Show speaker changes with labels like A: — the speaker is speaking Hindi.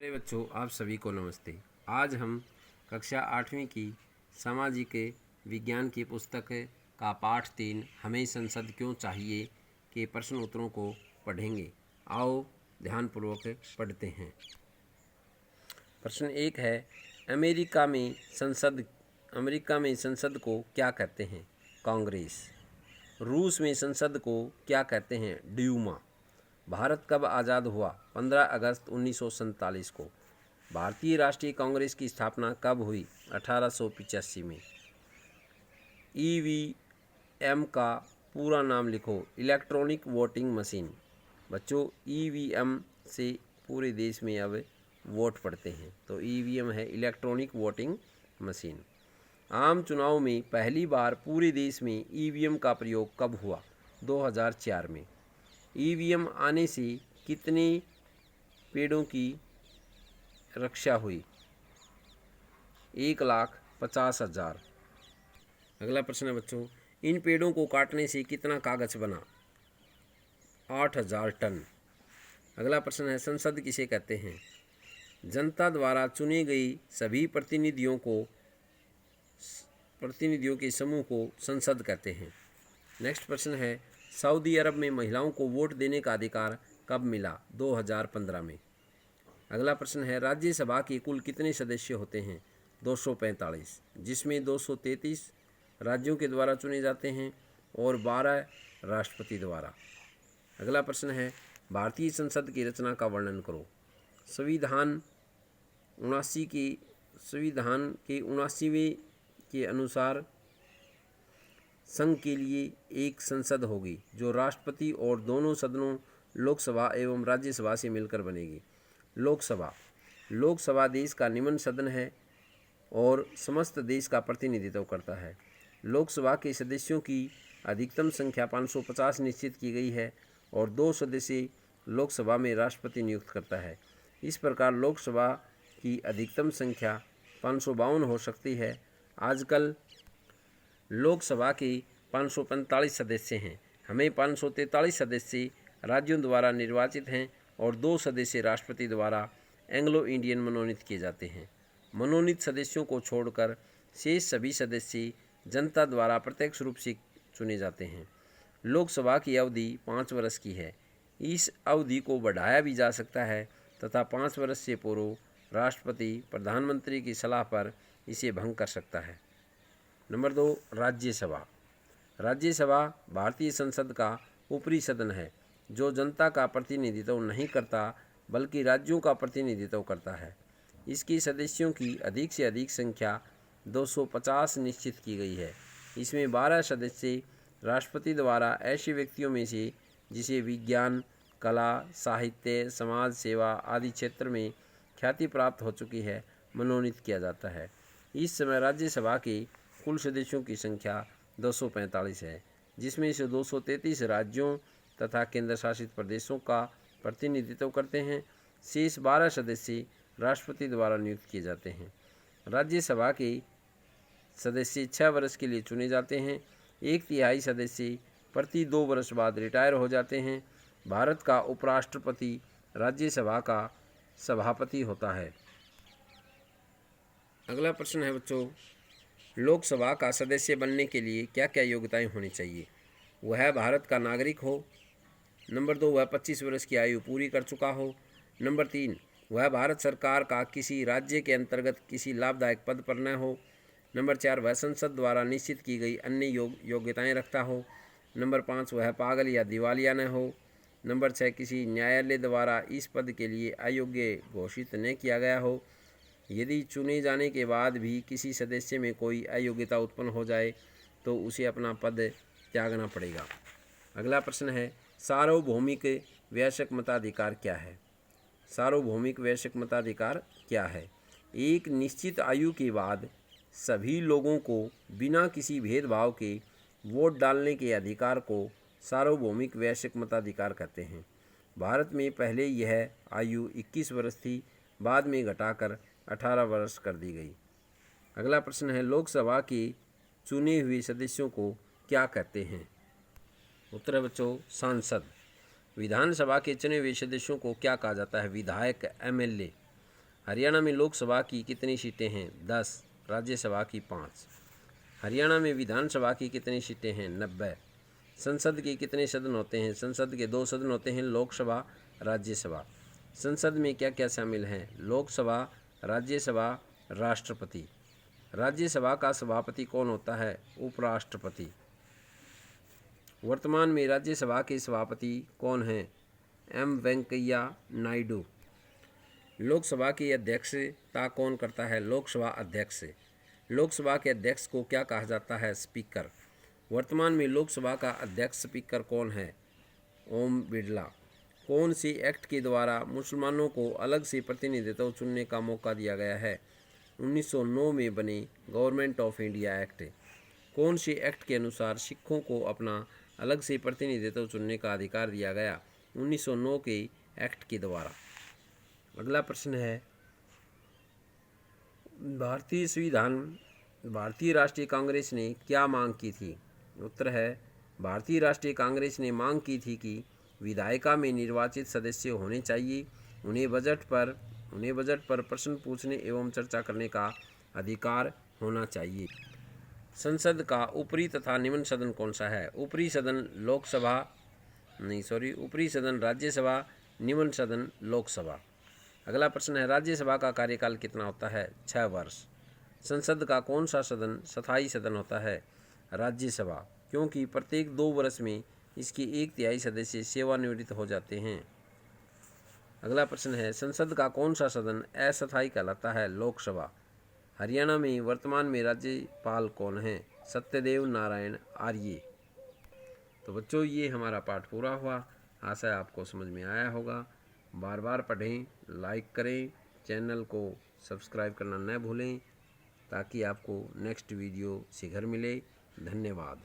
A: मेरे बच्चों, आप सभी को नमस्ते। आज हम कक्षा 8वीं की सामाजिक विज्ञान की पुस्तक का पाठ 3 हमें संसद क्यों चाहिए के प्रश्न उत्तरों को पढ़ेंगे। आओ ध्यानपूर्वक पढ़ते हैं। प्रश्न 1 है, अमेरिका में संसद को क्या कहते हैं? कांग्रेस। रूस में संसद को क्या कहते हैं? ड्यूमा। भारत कब आज़ाद हुआ? 15 अगस्त 1947 को। भारतीय राष्ट्रीय कांग्रेस की स्थापना कब हुई? 1885 में। ईवीएम का पूरा नाम लिखो। Electronic voting machine. बच्चों, ईवीएम से पूरे देश में अब वोट पड़ते हैं, तो ईवीएम है इलेक्ट्रॉनिक वोटिंग मशीन। आम चुनाव में पहली बार पूरे देश में ईवीएम का प्रयोग कब हुआ? 2004 में। ईवीएम आने से कितने पेड़ों की रक्षा हुई? 1,50,000। अगला प्रश्न है बच्चों, इन पेड़ों को काटने से कितना कागज बना? 8,000 टन। अगला प्रश्न है, संसद किसे कहते हैं? जनता द्वारा चुने गए सभी प्रतिनिधियों के समूह को संसद कहते हैं। नेक्स्ट प्रश्न है, सऊदी अरब में महिलाओं को वोट देने का अधिकार कब मिला? 2015 में। अगला प्रश्न है, राज्यसभा के कुल कितने सदस्य होते हैं? 245, जिसमें 233 राज्यों के द्वारा चुने जाते हैं और 12 राष्ट्रपति द्वारा। अगला प्रश्न है, भारतीय संसद की रचना का वर्णन करो। संविधान के 79वें के अनुसार संघ के लिए एक संसद होगी जो राष्ट्रपति और दोनों सदनों लोकसभा एवं राज्यसभा से मिलकर बनेगी। लोकसभा देश का निम्न सदन है और समस्त देश का प्रतिनिधित्व करता है। लोकसभा के सदस्यों की अधिकतम संख्या 550 निश्चित की गई है और 2 सदस्य लोकसभा में राष्ट्रपति नियुक्त करता है। इस प्रकार लोकसभा की अधिकतम संख्या 552 हो सकती है। आजकल लोकसभा के 545 सदस्य हैं। हमें 543 सदस्य राज्यों द्वारा निर्वाचित हैं और 2 सदस्य राष्ट्रपति द्वारा एंग्लो इंडियन मनोनीत किए जाते हैं। मनोनीत सदस्यों को छोड़कर शेष सभी सदस्य जनता द्वारा प्रत्यक्ष रूप से चुने जाते हैं। लोकसभा की अवधि 5 वर्ष की है। इस अवधि को बढ़ाया भी जा सकता है तथा 5 वर्ष से पूर्व राष्ट्रपति प्रधानमंत्री की सलाह पर इसे भंग कर सकता है। नंबर 2, राज्यसभा। राज्यसभा भारतीय संसद का ऊपरी सदन है जो जनता का प्रतिनिधित्व नहीं करता बल्कि राज्यों का प्रतिनिधित्व करता है। इसके सदस्यों की अधिक से अधिक संख्या 250 निश्चित की गई है। इसमें 12 सदस्य राष्ट्रपति द्वारा ऐसे व्यक्तियों में से जिसे विज्ञान, कला, साहित्य, समाज सेवा आदि क्षेत्र में ख्याति प्राप्त हो चुकी है मनोनीत किया जाता है। इस समय राज्यसभा के कुल सदस्यों की संख्या 245 है, जिसमें से 233 राज्यों तथा केंद्र शासित प्रदेशों का प्रतिनिधित्व करते हैं। शेष 12 सदस्य राष्ट्रपति द्वारा नियुक्त किए जाते हैं। राज्यसभा के सदस्य 6 वर्ष के लिए चुने जाते हैं। 1/3 सदस्य प्रति 2 वर्ष बाद रिटायर हो जाते हैं। भारत का उपराष्ट्रपति राज्यसभा का सभापति होता है। अगला प्रश्न है बच्चों, लोकसभा का सदस्य बनने के लिए क्या क्या योग्यताएं होनी चाहिए? वह भारत का नागरिक हो। नंबर 2, वह 25 वर्ष की आयु पूरी कर चुका हो। नंबर 3, वह भारत सरकार का किसी राज्य के अंतर्गत किसी लाभदायक पद पर न हो। नंबर 4, वह संसद द्वारा निश्चित की गई अन्य योग्यताएं रखता हो। नंबर 5, वह पागल या दिवालिया न हो। नंबर 6, किसी न्यायालय द्वारा इस पद के लिए अयोग्य घोषित न किया गया हो। यदि चुने जाने के बाद भी किसी सदस्य में कोई अयोग्यता उत्पन्न हो जाए तो उसे अपना पद त्यागना पड़ेगा। अगला प्रश्न है, सार्वभौमिक वयस्क मताधिकार क्या है? सार्वभौमिक वयस्क मताधिकार क्या है? एक निश्चित आयु के बाद सभी लोगों को बिना किसी भेदभाव के वोट डालने के अधिकार को सार्वभौमिक वयस्क मताधिकार कहते हैं। भारत में पहले यह आयु 21 वर्ष थी, बाद में घटाकर 18 वर्ष कर दी गई। अगला प्रश्न है, लोकसभा के चुने हुए सदस्यों को क्या कहते हैं? उत्तर है बच्चों, सांसद। विधानसभा के चुने हुए सदस्यों को क्या कहा जाता है? विधायक, एमएलए। हरियाणा में लोकसभा की कितनी सीटें हैं? 10। राज्यसभा की 5। हरियाणा में विधानसभा की कितनी सीटें हैं? 90। संसद के कितने सदन होते हैं? संसद के 2 सदन होते हैं, लोकसभा, राज्यसभा। संसद में क्या क्या शामिल हैं? लोकसभा, राज्यसभा, राष्ट्रपति। राज्यसभा का सभापति कौन होता है? उपराष्ट्रपति। वर्तमान में राज्यसभा के सभापति कौन हैं? एम वेंकैया नायडू। लोकसभा की अध्यक्षता कौन करता है? लोकसभा अध्यक्ष। लोकसभा के अध्यक्ष को क्या कहा जाता है? स्पीकर। वर्तमान में लोकसभा का अध्यक्ष स्पीकर कौन है? ओम बिरला। कौन सी एक्ट के द्वारा मुसलमानों को अलग से प्रतिनिधित्व चुनने का मौका दिया गया है? 1909 में बने गवर्नमेंट ऑफ इंडिया एक्ट। कौन सी एक्ट के अनुसार सिखों को अपना अलग से प्रतिनिधित्व चुनने का अधिकार दिया गया? 1909 के एक्ट के द्वारा। अगला प्रश्न है, भारतीय राष्ट्रीय कांग्रेस ने क्या मांग की थी? उत्तर है, भारतीय राष्ट्रीय कांग्रेस ने मांग की थी कि विधायिका में निर्वाचित सदस्य होने चाहिए, उन्हें बजट पर प्रश्न पूछने एवं चर्चा करने का अधिकार होना चाहिए। संसद का ऊपरी तथा निम्न सदन कौन सा है? ऊपरी सदन राज्यसभा, निम्न सदन लोकसभा। अगला प्रश्न है, राज्यसभा का कार्यकाल कितना होता है? 6 वर्ष। संसद का कौन सा सदन स्थायी सदन होता है? राज्यसभा, क्योंकि प्रत्येक 2 वर्ष में इसके 1/3 सदस्य सेवानिवृत्त हो जाते हैं। अगला प्रश्न है, संसद का कौन सा सदन अस्थायी कहलाता है? लोकसभा। हरियाणा में वर्तमान में राज्यपाल कौन है? सत्यदेव नारायण आर्य। तो बच्चों, ये हमारा पाठ पूरा हुआ। आशा है आपको समझ में आया होगा। बार बार पढ़ें, लाइक करें, चैनल को सब्सक्राइब करना न भूलें ताकि आपको नेक्स्ट वीडियो शीघ्र मिले। धन्यवाद।